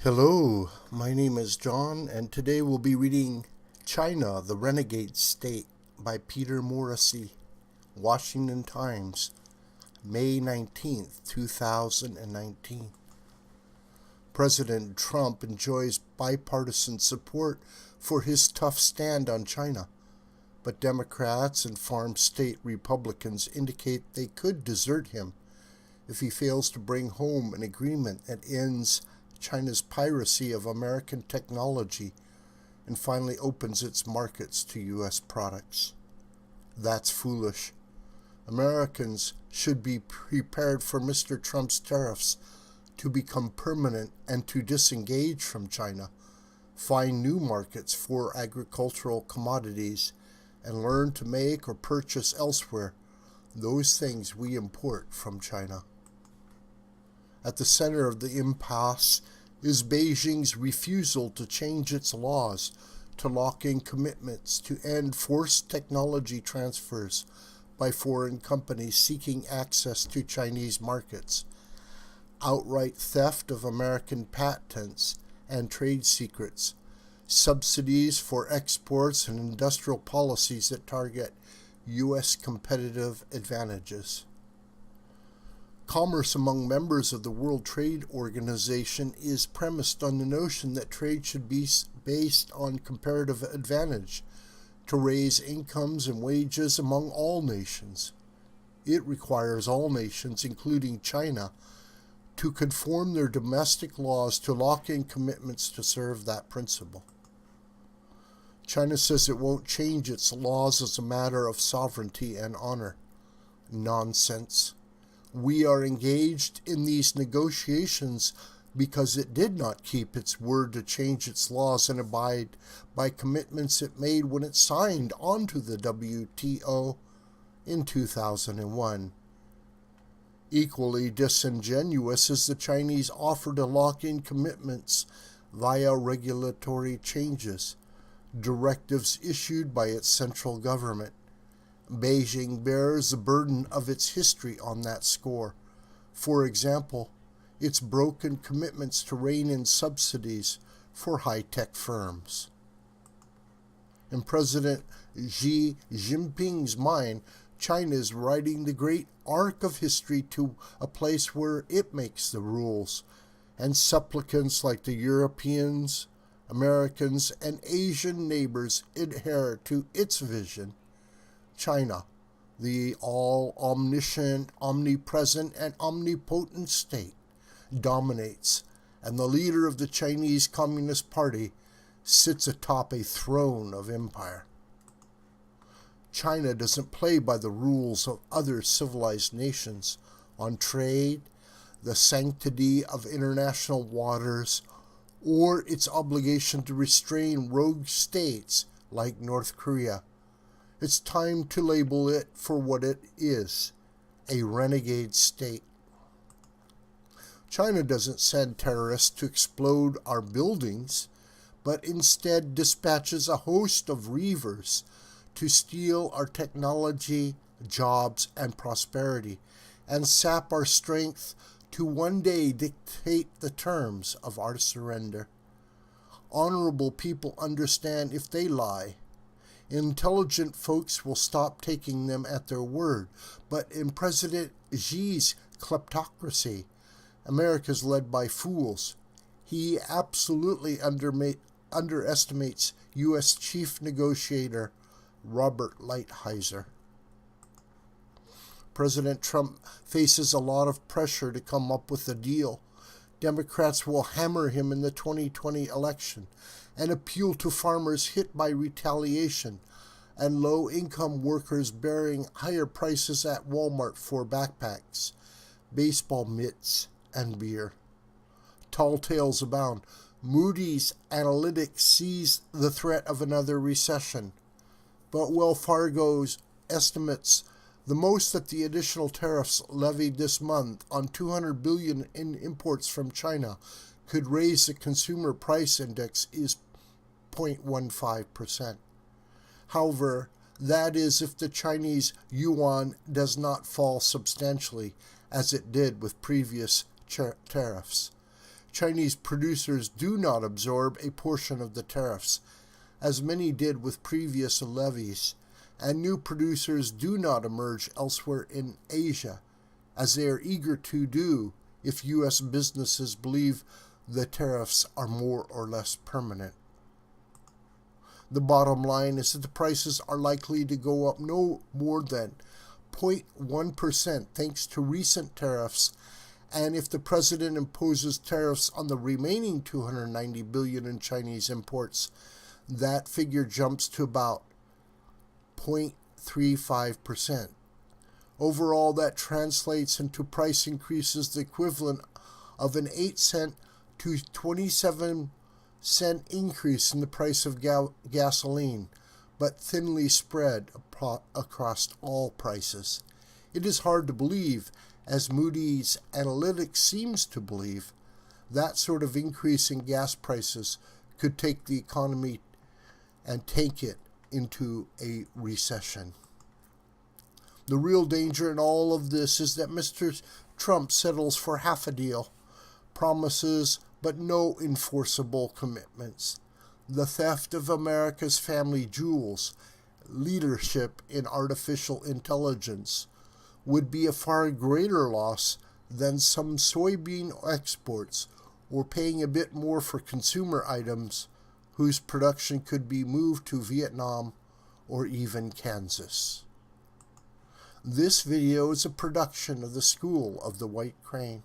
Hello, my name is John, and today we'll be reading China, the Renegade State by Peter Morici, Washington Times, May 19th, 2019. President Trump enjoys bipartisan support for his tough stand on China, but Democrats and farm state Republicans indicate they could desert him if he fails to bring home an agreement that ends China's piracy of American technology and finally opens its markets to U.S. products. That's foolish. Americans should be prepared for Mr. Trump's tariffs to become permanent and to disengage from China, find new markets for agricultural commodities, and learn to make or purchase elsewhere those things we import from China. At the center of the impasse is Beijing's refusal to change its laws to lock in commitments to end forced technology transfers by foreign companies seeking access to Chinese markets, outright theft of American patents and trade secrets, subsidies for exports, and industrial policies that target U.S. competitive advantages. Commerce among members of the World Trade Organization is premised on the notion that trade should be based on comparative advantage to raise incomes and wages among all nations. It requires all nations, including China, to conform their domestic laws to lock in commitments to serve that principle. China says it won't change its laws as a matter of sovereignty and honor. Nonsense. We are engaged in these negotiations because it did not keep its word to change its laws and abide by commitments it made when it signed onto the WTO in 2001. Equally disingenuous is the Chinese offer to lock in commitments via regulatory changes, directives issued by its central government. Beijing bears the burden of its history on that score. For example, its broken commitments to rein in subsidies for high-tech firms. In President Xi Jinping's mind, China is riding the great arc of history to a place where it makes the rules, and supplicants like the Europeans, Americans, and Asian neighbors adhere to its vision. China, the all-omniscient, omnipresent, and omnipotent state, dominates, and the leader of the Chinese Communist Party sits atop a throne of empire. China doesn't play by the rules of other civilized nations on trade, the sanctity of international waters, or its obligation to restrain rogue states like North Korea. It's time to label it for what it is, a renegade state. China doesn't send terrorists to explode our buildings, but instead dispatches a host of reavers to steal our technology, jobs, and prosperity, and sap our strength to one day dictate the terms of our surrender. Honorable people understand if they lie. Intelligent folks will stop taking them at their word, but in President Xi's kleptocracy, America is led by fools. He absolutely underestimates U.S. Chief Negotiator Robert Lighthizer. President Trump faces a lot of pressure to come up with a deal. Democrats will hammer him in the 2020 election and appeal to farmers hit by retaliation and low-income workers bearing higher prices at Walmart for backpacks, baseball mitts, and beer. Tall tales abound. Moody's Analytics sees the threat of another recession, but Wells Fargo's estimates the most that the additional tariffs levied this month on $200 billion in imports from China could raise the consumer price index is 0.15%. However, that is if the Chinese yuan does not fall substantially, as it did with previous tariffs. Chinese producers do not absorb a portion of the tariffs, as many did with previous levies, and new producers do not emerge elsewhere in Asia, as they are eager to do if U.S. businesses believe the tariffs are more or less permanent. The bottom line is that the prices are likely to go up no more than 0.1% thanks to recent tariffs, and if the president imposes tariffs on the remaining $290 billion in Chinese imports, that figure jumps to about 0.35%. Overall, that translates into price increases the equivalent of an 8-cent to 27-cent increase in the price of gasoline, but thinly spread across all prices. It is hard to believe, as Moody's Analytics seems to believe, that sort of increase in gas prices could take the economy and take it into a recession. The real danger in all of this is that Mr. Trump settles for half a deal, promises but no enforceable commitments. The theft of America's family jewels, leadership in artificial intelligence, would be a far greater loss than some soybean exports or paying a bit more for consumer items whose production could be moved to Vietnam or even Kansas. This video is a production of the School of the White Crane.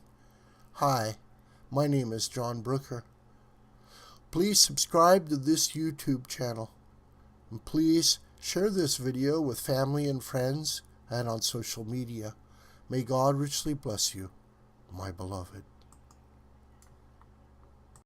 Hi, my name is John Brooker. Please subscribe to this YouTube channel, and please share this video with family and friends and on social media. May God richly bless you, my beloved.